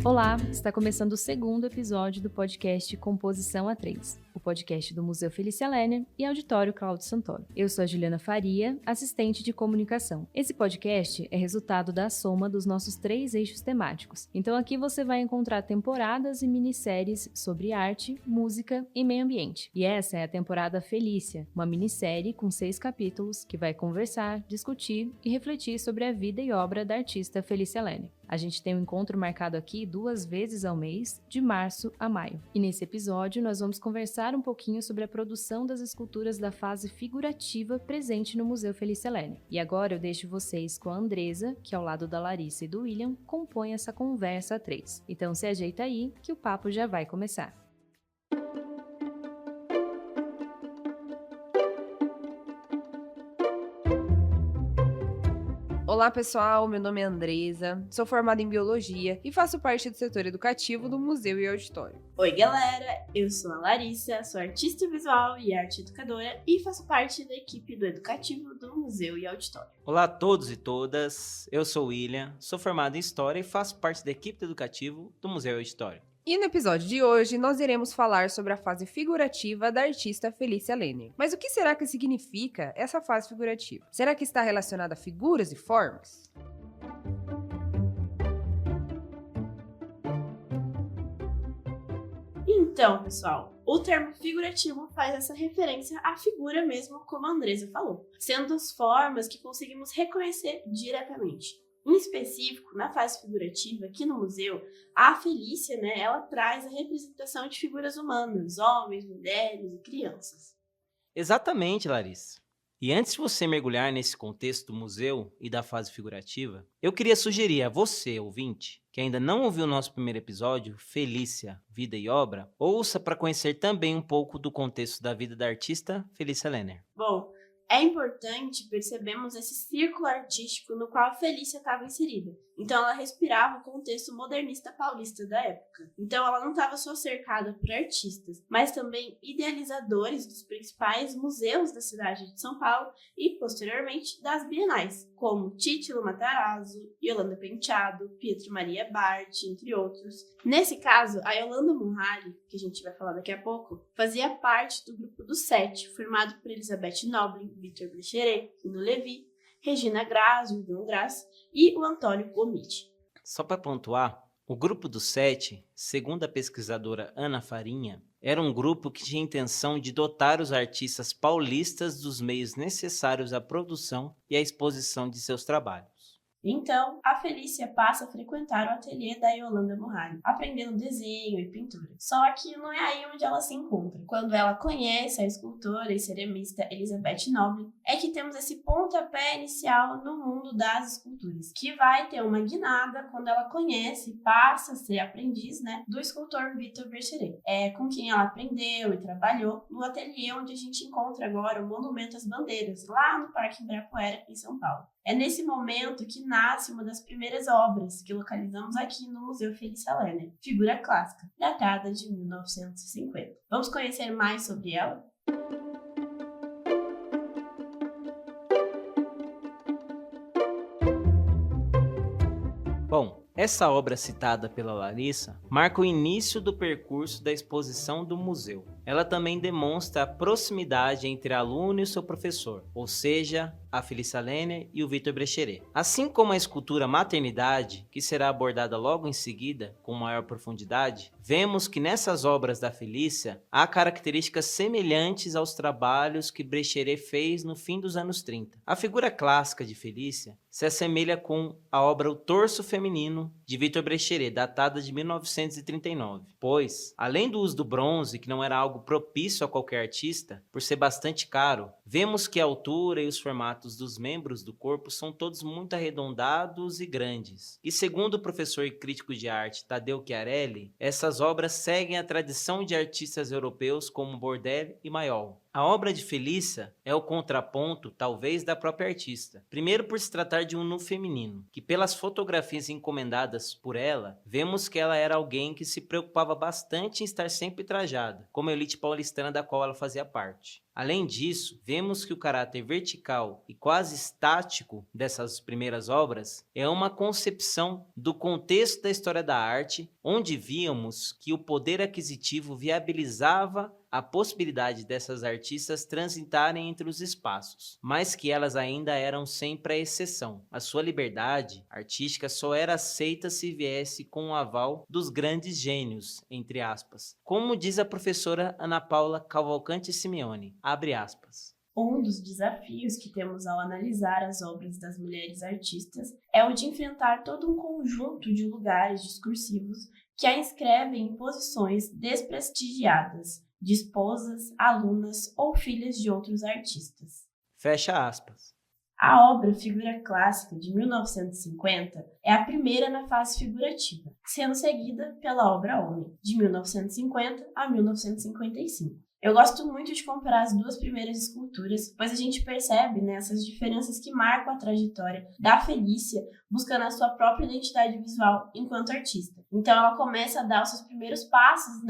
Olá, está começando o segundo episódio do podcast Composição A3, o podcast do Museu Felícia Lerner e Auditório Cláudio Santoro. Eu sou a Juliana Faria, assistente de comunicação. Esse podcast é resultado da soma dos nossos 3 eixos temáticos. Então aqui você vai encontrar temporadas e minisséries sobre arte, música e meio ambiente. E essa é a temporada Felícia, uma minissérie com 6 capítulos que vai conversar, discutir e refletir sobre a vida e obra da artista Felícia Lerner. A gente tem um encontro marcado aqui 2 vezes ao mês, de março a maio. E nesse episódio nós vamos conversar um pouquinho sobre a produção das esculturas da fase figurativa presente no Museu Felícia Lerner. E agora eu deixo vocês com a Andresa, que ao lado da Larissa e do William, compõe essa conversa a 3. Então se ajeita aí, que o papo já vai começar. Olá pessoal, meu nome é Andresa, sou formada em Biologia e faço parte do setor educativo do Museu e Auditório. Oi galera, eu sou a Larissa, sou artista visual e arte educadora e faço parte da equipe do educativo do Museu e Auditório. Olá a todos e todas, eu sou o William, sou formado em História e faço parte da equipe do educativo do Museu e Auditório. E no episódio de hoje, nós iremos falar sobre a fase figurativa da artista Felícia Lerner. Mas o que será que significa essa fase figurativa? Será que está relacionada a figuras e formas? Então, pessoal, o termo figurativo faz essa referência à figura mesmo, como a Andresa falou, sendo as formas que conseguimos reconhecer diretamente. Em específico, na fase figurativa, aqui no museu, a Felícia, ela traz a representação de figuras humanas, homens, mulheres e crianças. Exatamente, Larissa. E antes de você mergulhar nesse contexto do museu e da fase figurativa, eu queria sugerir a você, ouvinte, que ainda não ouviu o nosso primeiro episódio, Felícia, Vida e Obra, ouça para conhecer também um pouco do contexto da vida da artista Felícia Lerner. Bom, é importante percebermos esse círculo artístico no qual a Felícia estava inserida. Então ela respirava o contexto modernista paulista da época. Então ela não estava só cercada por artistas, mas também idealizadores dos principais museus da cidade de São Paulo e, posteriormente, das bienais, como Títilo Matarazzo, Yolanda Penteado, Pietro Maria Barti, entre outros. Nesse caso, a Yolanda Monhali, que a gente vai falar daqui a pouco, fazia parte do grupo dos 7, formado por Elizabeth Noblin, Vitor Brecheret, Rino Levi, Regina Grazio, João Graz e o Antônio Gomiti. Só para pontuar, o grupo dos 7, segundo a pesquisadora Ana Farinha, era um grupo que tinha a intenção de dotar os artistas paulistas dos meios necessários à produção e à exposição de seus trabalhos. Então, a Felícia passa a frequentar o ateliê da Yolanda Monhali, aprendendo desenho e pintura. Só que não é aí onde ela se encontra. Quando ela conhece a escultora e ceramista Elizabeth Noblin, é que temos esse pontapé inicial no mundo das esculturas, que vai ter uma guinada quando ela conhece e passa a ser aprendiz, do escultor Vitor Brecheret, com quem ela aprendeu e trabalhou no ateliê onde a gente encontra agora o Monumento às Bandeiras, lá no Parque Ibirapuera, em São Paulo. É nesse momento que nasce uma das primeiras obras que localizamos aqui no Museu Felícia Lerner, figura clássica, datada de 1950. Vamos conhecer mais sobre ela? Bom, essa obra citada pela Larissa marca o início do percurso da exposição do museu. Ela também demonstra a proximidade entre aluno e seu professor, ou seja, a Felícia Lerner e o Vitor Brecheret. Assim como a escultura Maternidade, que será abordada logo em seguida com maior profundidade, vemos que nessas obras da Felícia há características semelhantes aos trabalhos que Brecheret fez no fim dos anos 30. A figura clássica de Felícia se assemelha com a obra O Torso Feminino, de Vitor Brecheret, datada de 1939, pois, além do uso do bronze, que não era algo propício a qualquer artista, por ser bastante caro, vemos que a altura e os formatos dos membros do corpo são todos muito arredondados e grandes. E segundo o professor e crítico de arte Tadeu Chiarelli, essas obras seguem a tradição de artistas europeus como Bordelli e Mayol. A obra de Felícia é o contraponto, talvez, da própria artista. Primeiro por se tratar de um nu feminino, que pelas fotografias encomendadas por ela, vemos que ela era alguém que se preocupava bastante em estar sempre trajada, como a elite paulistana da qual ela fazia parte. Além disso, vemos que o caráter vertical e quase estático dessas primeiras obras é uma concepção do contexto da história da arte, onde víamos que o poder aquisitivo viabilizava a possibilidade dessas artistas transitarem entre os espaços, mas que elas ainda eram sempre a exceção. A sua liberdade artística só era aceita se viesse com o aval dos grandes gênios, entre aspas. Como diz a professora Ana Paula Cavalcante Simeone, abre aspas. Um dos desafios que temos ao analisar as obras das mulheres artistas é o de enfrentar todo um conjunto de lugares discursivos que a inscrevem em posições desprestigiadas, de esposas, alunas ou filhas de outros artistas. Fecha aspas. A obra Figura Clássica, de 1950, é a primeira na fase figurativa, sendo seguida pela obra Homem, de 1950 a 1955. Eu gosto muito de comparar as duas primeiras esculturas, pois a gente percebe essas diferenças que marcam a trajetória da Felícia, buscando a sua própria identidade visual enquanto artista. Então ela começa a dar os seus primeiros passos,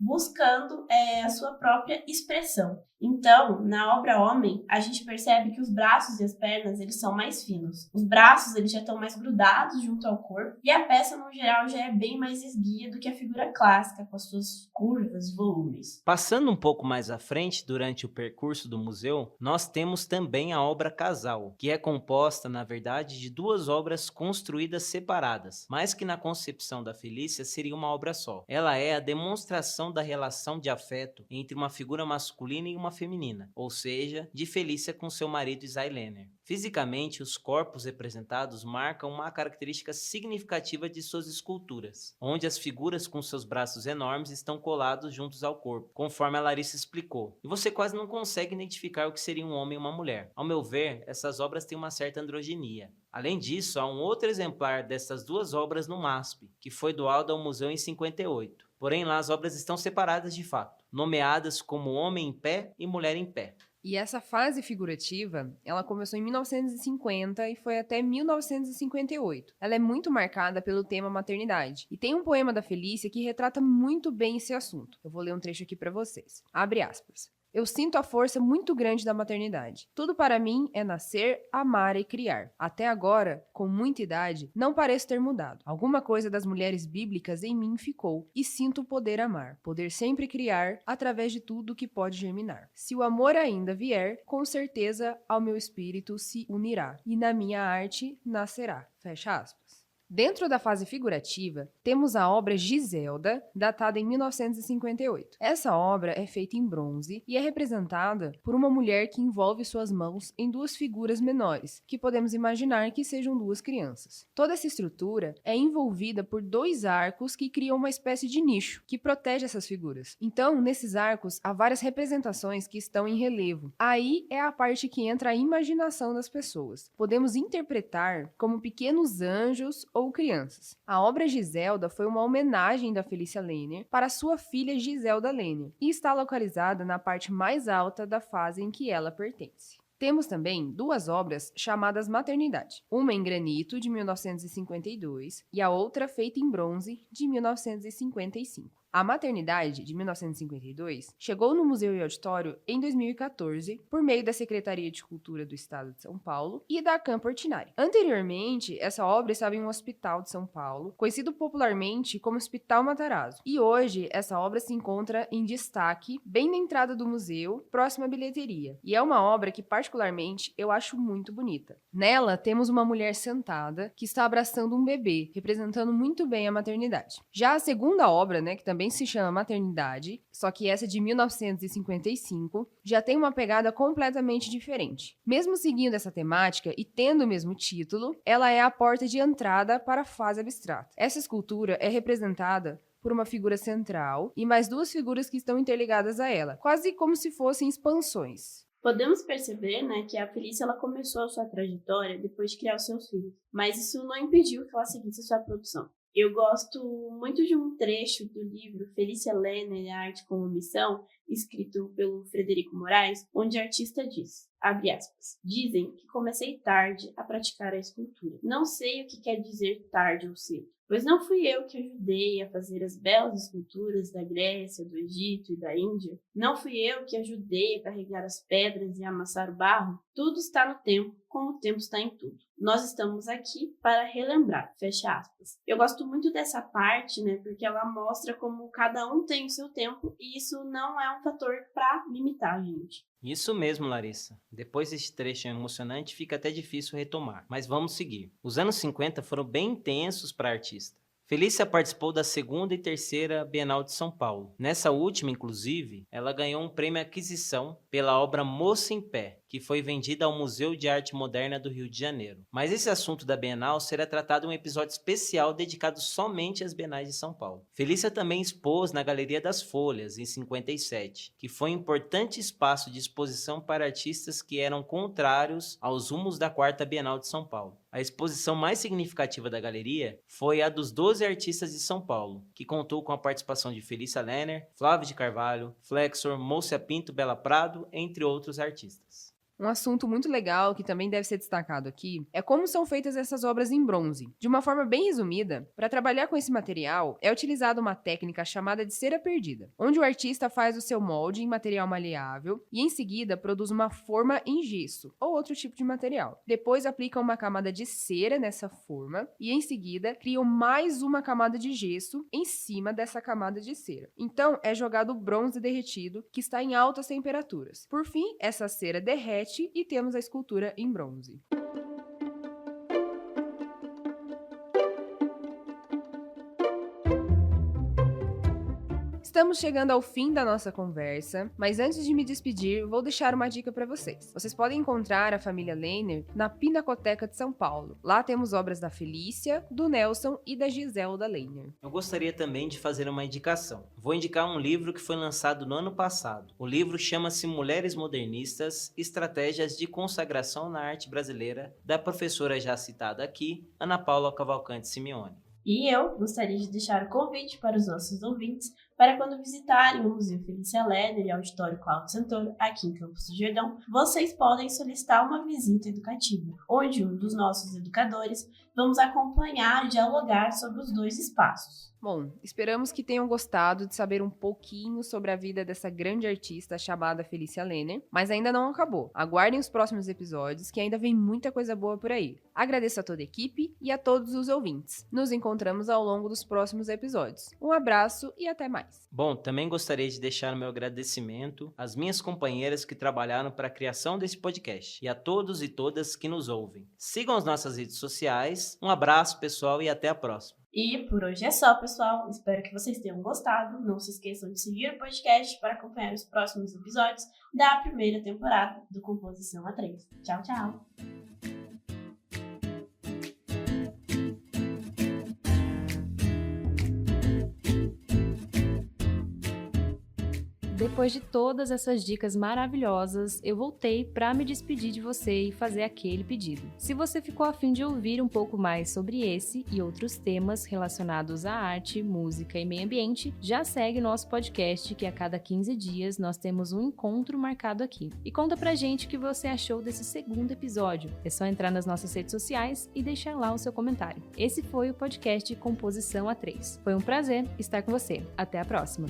buscando a sua própria expressão. Então, na obra Homem, a gente percebe que os braços e as pernas eles são mais finos. Os braços eles já estão mais grudados junto ao corpo e a peça, no geral, já é bem mais esguia do que a figura clássica, com as suas curvas e volumes. Passando um pouco mais à frente, durante o percurso do museu, nós temos também a obra Casal, que é composta, na verdade, de duas obras construídas separadas, mas que na concepção da Felícia seria uma obra só. Ela é a demonstração da relação de afeto entre uma figura masculina e uma feminina, ou seja, de Felícia com seu marido Isai Lenner. Fisicamente, os corpos representados marcam uma característica significativa de suas esculturas, onde as figuras com seus braços enormes estão colados juntos ao corpo, conforme a Larissa explicou, e você quase não consegue identificar o que seria um homem e uma mulher. Ao meu ver, essas obras têm uma certa androginia. Além disso, há um outro exemplar dessas duas obras no MASP, que foi doado ao museu em 58. Porém, lá as obras estão separadas de fato, nomeadas como Homem em Pé e Mulher em Pé. E essa fase figurativa, ela começou em 1950 e foi até 1958. Ela é muito marcada pelo tema maternidade. E tem um poema da Felícia que retrata muito bem esse assunto. Eu vou ler um trecho aqui para vocês. Abre aspas. Eu sinto a força muito grande da maternidade. Tudo para mim é nascer, amar e criar. Até agora, com muita idade, não pareço ter mudado. Alguma coisa das mulheres bíblicas em mim ficou, e sinto poder amar, poder sempre criar, através de tudo que pode germinar. Se o amor ainda vier, com certeza ao meu espírito se unirá, e na minha arte nascerá. Fecha aspas. Dentro da fase figurativa, temos a obra Giselda, datada em 1958. Essa obra é feita em bronze e é representada por uma mulher que envolve suas mãos em duas figuras menores, que podemos imaginar que sejam duas crianças. Toda essa estrutura é envolvida por dois arcos que criam uma espécie de nicho, que protege essas figuras. Então, nesses arcos, há várias representações que estão em relevo. Aí é a parte que entra a imaginação das pessoas. Podemos interpretar como pequenos anjos ou crianças. A obra Giselda foi uma homenagem da Felícia Lenner para sua filha Giselda Lenner e está localizada na parte mais alta da fase em que ela pertence. Temos também duas obras chamadas Maternidade, uma em granito, de 1952, e a outra feita em bronze, de 1955. A Maternidade, de 1952, chegou no Museu e Auditório em 2014 por meio da Secretaria de Cultura do Estado de São Paulo e da Campo Ortinari. Anteriormente, essa obra estava em um hospital de São Paulo, conhecido popularmente como Hospital Matarazzo. E hoje, essa obra se encontra em destaque, bem na entrada do museu, próximo à bilheteria. E é uma obra que, particularmente, eu acho muito bonita. Nela, temos uma mulher sentada que está abraçando um bebê, representando muito bem a maternidade. Já a segunda obra, que também se chama Maternidade, só que essa de 1955, já tem uma pegada completamente diferente. Mesmo seguindo essa temática e tendo o mesmo título, ela é a porta de entrada para a fase abstrata. Essa escultura é representada por uma figura central e mais duas figuras que estão interligadas a ela, quase como se fossem expansões. Podemos perceber, que a Felícia ela começou a sua trajetória depois de criar os seus filhos, mas isso não impediu que ela seguisse a sua produção. Eu gosto muito de um trecho do livro Felícia Lenner, A Arte como Missão, escrito pelo Frederico Moraes, onde a artista diz, abre aspas, dizem que comecei tarde a praticar a escultura. Não sei o que quer dizer tarde ou cedo, pois não fui eu que ajudei a fazer as belas esculturas da Grécia, do Egito e da Índia. Não fui eu que ajudei a carregar as pedras e a amassar o barro. Tudo está no tempo, como o tempo está em tudo. Nós estamos aqui para relembrar, fecha aspas. Eu gosto muito dessa parte, né, porque ela mostra como cada um tem o seu tempo e isso não é um fator para limitar a gente. Isso mesmo, Larissa. Depois desse trecho emocionante, fica até difícil retomar, mas vamos seguir. Os anos 50 foram bem intensos para a artista. Felícia participou da 2ª e 3ª Bienal de São Paulo. Nessa última, inclusive, ela ganhou um prêmio Aquisição pela obra Moça em Pé, que foi vendida ao Museu de Arte Moderna do Rio de Janeiro. Mas esse assunto da Bienal será tratado em um episódio especial dedicado somente às Bienais de São Paulo. Felícia também expôs na Galeria das Folhas, em 57, que foi um importante espaço de exposição para artistas que eram contrários aos rumos da 4ª Bienal de São Paulo. A exposição mais significativa da galeria foi a dos 12 artistas de São Paulo, que contou com a participação de Felícia Lenner, Flávio de Carvalho, Flexor, Moça Pinto, Bela Prado, entre outros artistas. Um assunto muito legal que também deve ser destacado aqui é como são feitas essas obras em bronze. De uma forma bem resumida, para trabalhar com esse material é utilizada uma técnica chamada de cera perdida, onde o artista faz o seu molde em material maleável e em seguida produz uma forma em gesso ou outro tipo de material. Depois aplica uma camada de cera nessa forma e em seguida criam mais uma camada de gesso em cima dessa camada de cera. Então é jogado o bronze derretido que está em altas temperaturas. Por fim, essa cera derrete e temos a escultura em bronze. Estamos chegando ao fim da nossa conversa, mas antes de me despedir, vou deixar uma dica para vocês. Vocês podem encontrar a família Lenner na Pinacoteca de São Paulo. Lá temos obras da Felícia, do Nelson e da Giselda Lenner. Eu gostaria também de fazer uma indicação. Vou indicar um livro que foi lançado no ano passado. O livro chama-se Mulheres Modernistas, Estratégias de Consagração na Arte Brasileira, da professora já citada aqui, Ana Paula Cavalcante Simeone. E eu gostaria de deixar o convite para os nossos ouvintes para quando visitarem o Museu Felícia Lenner e o Auditório Cláudio Santoro, aqui em Campos do Jordão, vocês podem solicitar uma visita educativa, onde um dos nossos educadores vamos acompanhar e dialogar sobre os dois espaços. Bom, esperamos que tenham gostado de saber um pouquinho sobre a vida dessa grande artista chamada Felícia Lenner, mas ainda não acabou. Aguardem os próximos episódios, que ainda vem muita coisa boa por aí. Agradeço a toda a equipe e a todos os ouvintes. Nos encontramos ao longo dos próximos episódios. Um abraço e até mais. Bom, também gostaria de deixar o meu agradecimento às minhas companheiras que trabalharam para a criação desse podcast e a todos e todas que nos ouvem. Sigam as nossas redes sociais. Um abraço, pessoal, e até a próxima. E por hoje é só, pessoal. Espero que vocês tenham gostado. Não se esqueçam de seguir o podcast para acompanhar os próximos episódios da primeira temporada do Composição A3. Tchau, tchau! Depois de todas essas dicas maravilhosas, eu voltei para me despedir de você e fazer aquele pedido. Se você ficou a fim de ouvir um pouco mais sobre esse e outros temas relacionados à arte, música e meio ambiente, já segue nosso podcast, que a cada 15 dias nós temos um encontro marcado aqui. E conta pra gente o que você achou desse segundo episódio. É só entrar nas nossas redes sociais e deixar lá o seu comentário. Esse foi o podcast Composição A3. Foi um prazer estar com você. Até a próxima!